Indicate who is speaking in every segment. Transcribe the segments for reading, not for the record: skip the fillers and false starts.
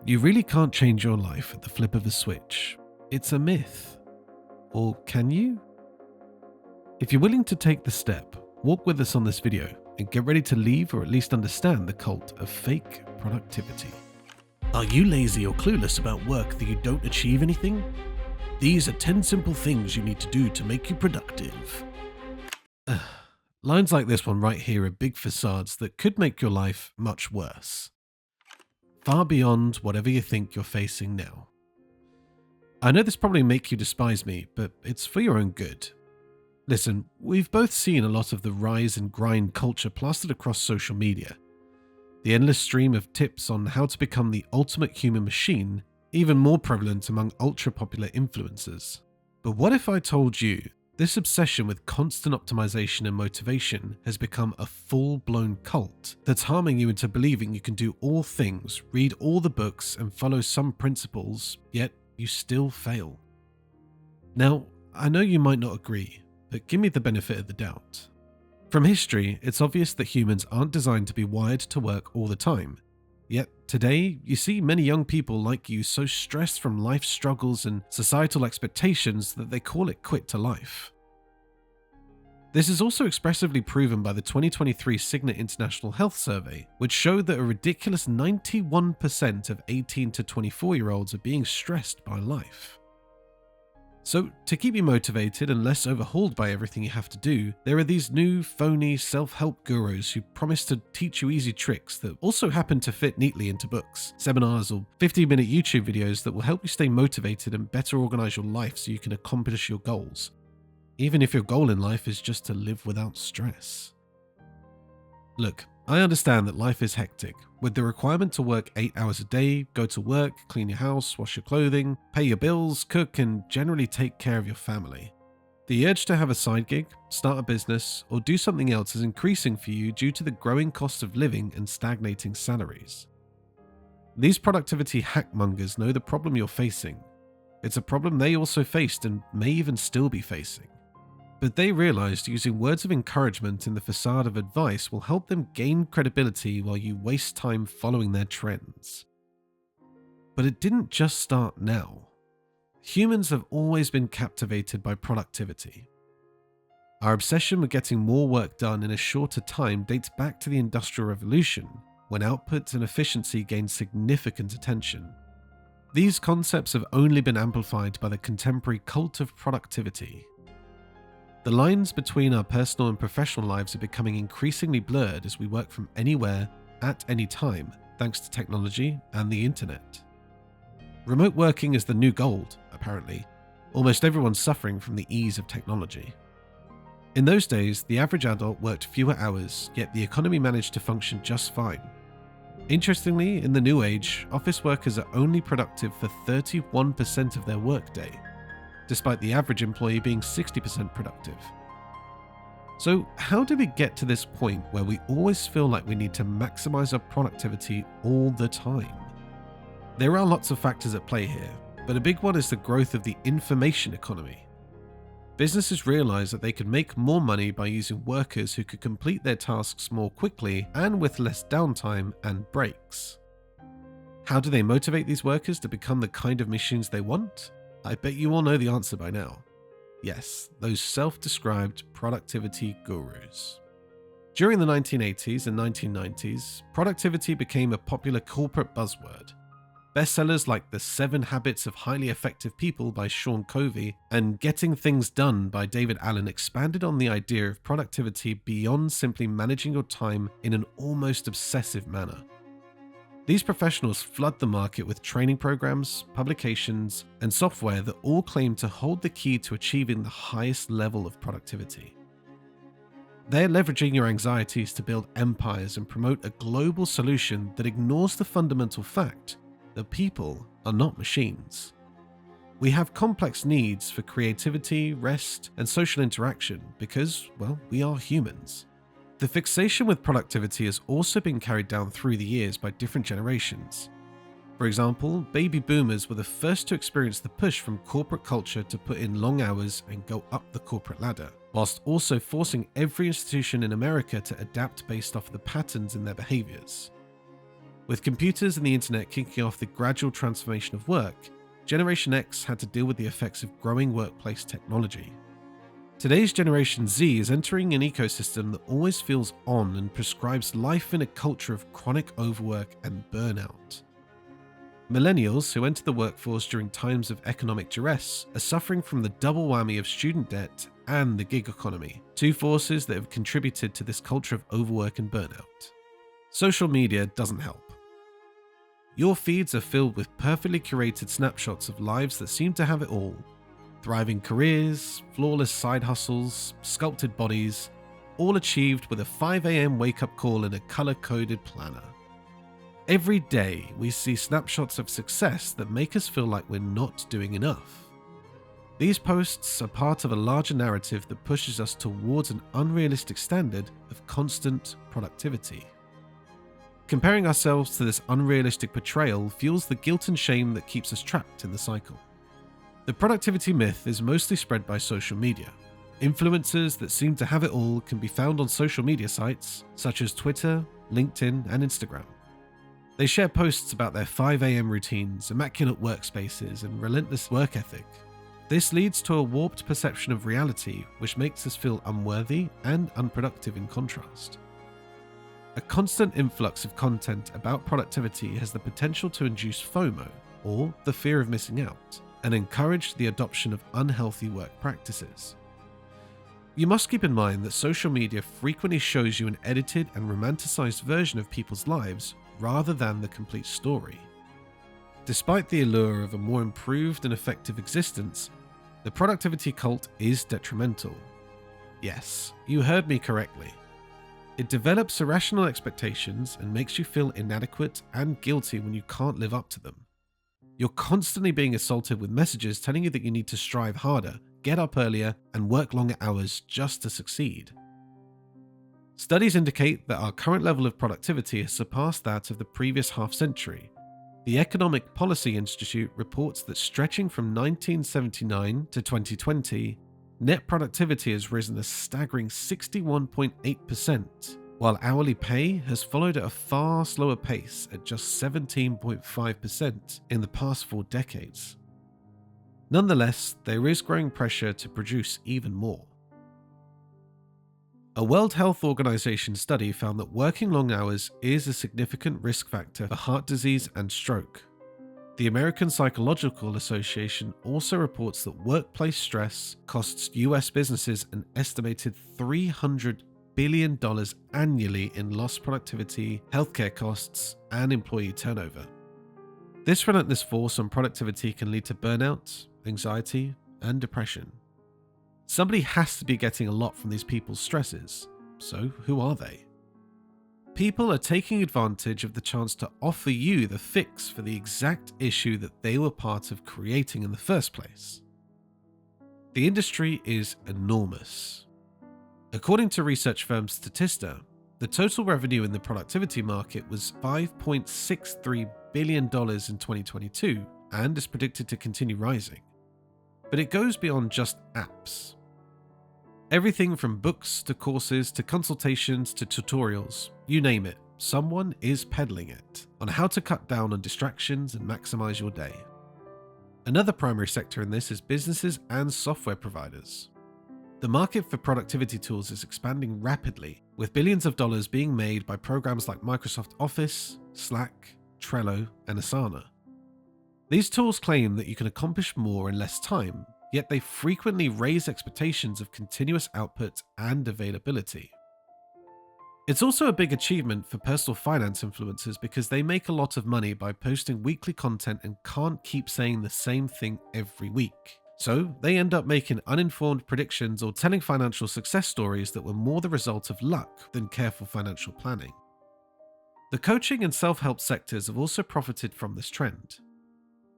Speaker 1: You really can't change your life at the flip of a switch. It's a myth. Or can you? If you're willing to take the step, walk with us on this video and get ready to leave or at least understand the cult of fake productivity. Are you lazy or clueless about work that you don't achieve anything? These are 10 simple things you need to do to make you productive. Lines like this one right here are big facades that could make your life much worse. Far beyond whatever you think you're facing now. I know this probably make you despise me, but it's for your own good. Listen, we've both seen a lot of the rise and grind culture plastered across social media. The endless stream of tips on how to become the ultimate human machine, even more prevalent among ultra-popular influencers. But what if I told you this obsession with constant optimization and motivation has become a full-blown cult that's harming you into believing you can do all things, read all the books, and follow some principles, yet you still fail? Now, I know you might not agree, but give me the benefit of the doubt. From history, it's obvious that humans aren't designed to be wired to work all the time. Yet today, you see many young people like you so stressed from life struggles and societal expectations that they call it quit to life. This is also expressively proven by the 2023 Cigna International Health Survey, which showed that a ridiculous 91% of 18 to 24-year-olds are being stressed by life. So, to keep you motivated and less overhauled by everything you have to do, there are these new, phony self-help gurus who promise to teach you easy tricks that also happen to fit neatly into books, seminars, or 15-minute YouTube videos that will help you stay motivated and better organize your life so you can accomplish your goals, even if your goal in life is just to live without stress. Look, I understand that life is hectic, with the requirement to work 8 hours a day, go to work, clean your house, wash your clothing, pay your bills, cook, and generally take care of your family. The urge to have a side gig, start a business, or do something else is increasing for you due to the growing cost of living and stagnating salaries. These productivity hackmongers know the problem you're facing. It's a problem they also faced and may even still be facing. But they realized using words of encouragement in the facade of advice will help them gain credibility while you waste time following their trends. But it didn't just start now. Humans have always been captivated by productivity. Our obsession with getting more work done in a shorter time dates back to the Industrial Revolution, when output and efficiency gained significant attention. These concepts have only been amplified by the contemporary cult of productivity. The lines between our personal and professional lives are becoming increasingly blurred as we work from anywhere, at any time, thanks to technology and the internet. Remote working is the new gold, apparently. Almost everyone's suffering from the ease of technology. In those days, the average adult worked fewer hours, yet the economy managed to function just fine. Interestingly, in the new age, office workers are only productive for 31% of their workday, despite the average employee being 60% productive. So how did we get to this point where we always feel like we need to maximize our productivity all the time? There are lots of factors at play here, but a big one is the growth of the information economy. Businesses realize that they could make more money by using workers who could complete their tasks more quickly and with less downtime and breaks. How do they motivate these workers to become the kind of machines they want? I bet you all know the answer by now. Yes, those self-described productivity gurus. During the 1980s and 1990s, productivity became a popular corporate buzzword. Bestsellers like The 7 Habits of Highly Effective People by Sean Covey and Getting Things Done by David Allen expanded on the idea of productivity beyond simply managing your time in an almost obsessive manner. These professionals flood the market with training programs, publications, and software that all claim to hold the key to achieving the highest level of productivity. They're leveraging your anxieties to build empires and promote a global solution that ignores the fundamental fact that people are not machines. We have complex needs for creativity, rest, and social interaction because, well, we are humans. The fixation with productivity has also been carried down through the years by different generations. For example, baby boomers were the first to experience the push from corporate culture to put in long hours and go up the corporate ladder, whilst also forcing every institution in America to adapt based off the patterns in their behaviors. With computers and the internet kicking off the gradual transformation of work, Generation X had to deal with the effects of growing workplace technology. Today's Generation Z is entering an ecosystem that always feels on and prescribes life in a culture of chronic overwork and burnout. Millennials, who enter the workforce during times of economic duress, are suffering from the double whammy of student debt and the gig economy, two forces that have contributed to this culture of overwork and burnout. Social media doesn't help. Your feeds are filled with perfectly curated snapshots of lives that seem to have it all: thriving careers, flawless side hustles, sculpted bodies, all achieved with a 5 a.m. wake-up call and a color-coded planner. Every day, we see snapshots of success that make us feel like we're not doing enough. These posts are part of a larger narrative that pushes us towards an unrealistic standard of constant productivity. Comparing ourselves to this unrealistic portrayal fuels the guilt and shame that keeps us trapped in the cycle. The productivity myth is mostly spread by social media. Influencers that seem to have it all can be found on social media sites such as Twitter, LinkedIn, and Instagram. They share posts about their 5 a.m. routines, immaculate workspaces, and relentless work ethic. This leads to a warped perception of reality, which makes us feel unworthy and unproductive in contrast. A constant influx of content about productivity has the potential to induce FOMO, or the fear of missing out, and encourage the adoption of unhealthy work practices. You must keep in mind that social media frequently shows you an edited and romanticized version of people's lives rather than the complete story. Despite the allure of a more improved and effective existence, the productivity cult is detrimental. Yes, you heard me correctly. It develops irrational expectations and makes you feel inadequate and guilty when you can't live up to them. You're constantly being assaulted with messages telling you that you need to strive harder, get up earlier, and work longer hours just to succeed. Studies indicate that our current level of productivity has surpassed that of the previous half-century. The Economic Policy Institute reports that stretching from 1979 to 2020, net productivity has risen a staggering 61.8%, while hourly pay has followed at a far slower pace at just 17.5% in the past 4 decades. Nonetheless, there is growing pressure to produce even more. A World Health Organization study found that working long hours is a significant risk factor for heart disease and stroke. The American Psychological Association also reports that workplace stress costs US businesses an estimated $300 billion annually in lost productivity, healthcare costs, and employee turnover. This relentless force on productivity can lead to burnout, anxiety, and depression. Somebody has to be getting a lot from these people's stresses. So who are they? People are taking advantage of the chance to offer you the fix for the exact issue that they were part of creating in the first place. The industry is enormous. According to research firm Statista, the total revenue in the productivity market was $5.63 billion in 2022 and is predicted to continue rising. But it goes beyond just apps. Everything from books to courses to consultations to tutorials, you name it, someone is peddling it on how to cut down on distractions and maximize your day. Another primary sector in this is businesses and software providers. The market for productivity tools is expanding rapidly, with billions of dollars being made by programs like Microsoft Office, Slack, Trello, and Asana. These tools claim that you can accomplish more in less time, yet they frequently raise expectations of continuous output and availability. It's also a big achievement for personal finance influencers because they make a lot of money by posting weekly content and can't keep saying the same thing every week. So they end up making uninformed predictions or telling financial success stories that were more the result of luck than careful financial planning. The coaching and self-help sectors have also profited from this trend.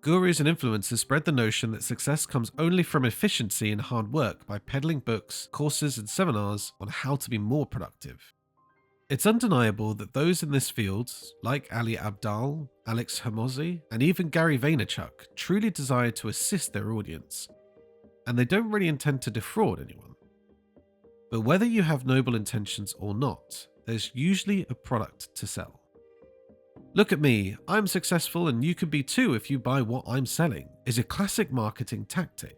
Speaker 1: Gurus and influencers spread the notion that success comes only from efficiency and hard work by peddling books, courses, and seminars on how to be more productive. It's undeniable that those in this field, like Ali Abdaal, Alex Hormozi, and even Gary Vaynerchuk, truly desire to assist their audience, and they don't really intend to defraud anyone. But whether you have noble intentions or not, there's usually a product to sell. "Look at me, I'm successful and you could be too if you buy what I'm selling," is a classic marketing tactic.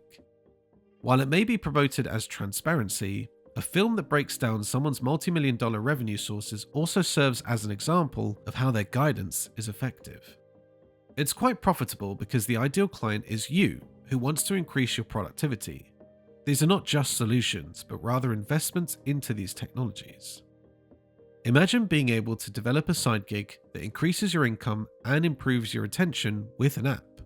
Speaker 1: While it may be promoted as transparency, a film that breaks down someone's multi-million-dollar revenue sources also serves as an example of how their guidance is effective. It's quite profitable because the ideal client is you, who wants to increase your productivity. These are not just solutions, but rather investments into these technologies. Imagine being able to develop a side gig that increases your income and improves your attention with an app.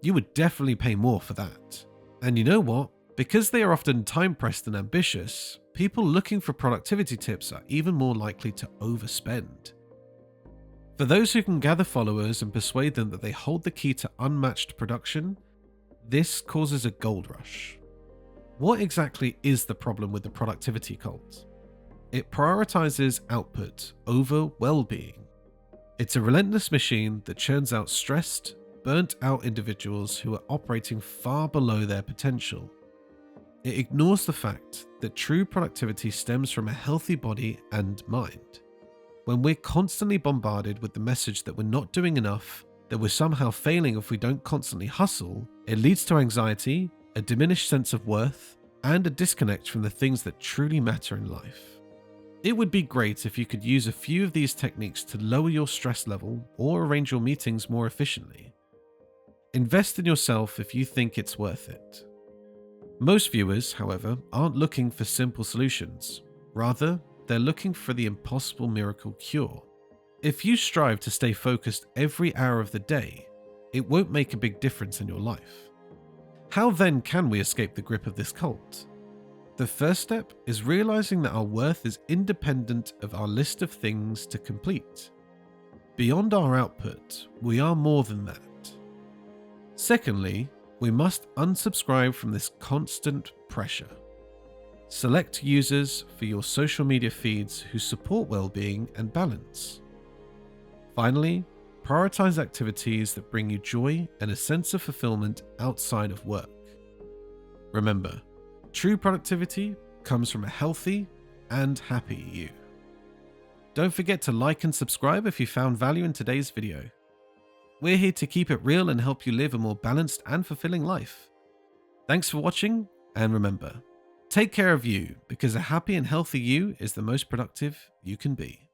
Speaker 1: You would definitely pay more for that. And you know what? Because they are often time-pressed and ambitious, people looking for productivity tips are even more likely to overspend. For those who can gather followers and persuade them that they hold the key to unmatched production, this causes a gold rush. What exactly is the problem with the productivity cult? It prioritizes output over well-being. It's a relentless machine that churns out stressed, burnt-out individuals who are operating far below their potential. It ignores the fact that true productivity stems from a healthy body and mind. When we're constantly bombarded with the message that we're not doing enough, that we're somehow failing if we don't constantly hustle, it leads to anxiety, a diminished sense of worth, and a disconnect from the things that truly matter in life. It would be great if you could use a few of these techniques to lower your stress level or arrange your meetings more efficiently. Invest in yourself if you think it's worth it. Most viewers, however, aren't looking for simple solutions. Rather, they're looking for the impossible miracle cure. If you strive to stay focused every hour of the day, it won't make a big difference in your life. How then can we escape the grip of this cult? The first step is realizing that our worth is independent of our list of things to complete. Beyond our output, we are more than that. Secondly, we must unsubscribe from this constant pressure. Select users for your social media feeds who support well-being and balance. Finally, prioritize activities that bring you joy and a sense of fulfillment outside of work. Remember, true productivity comes from a healthy and happy you. Don't forget to like and subscribe if you found value in today's video. We're here to keep it real and help you live a more balanced and fulfilling life. Thanks for watching, and remember, take care of you, because a happy and healthy you is the most productive you can be.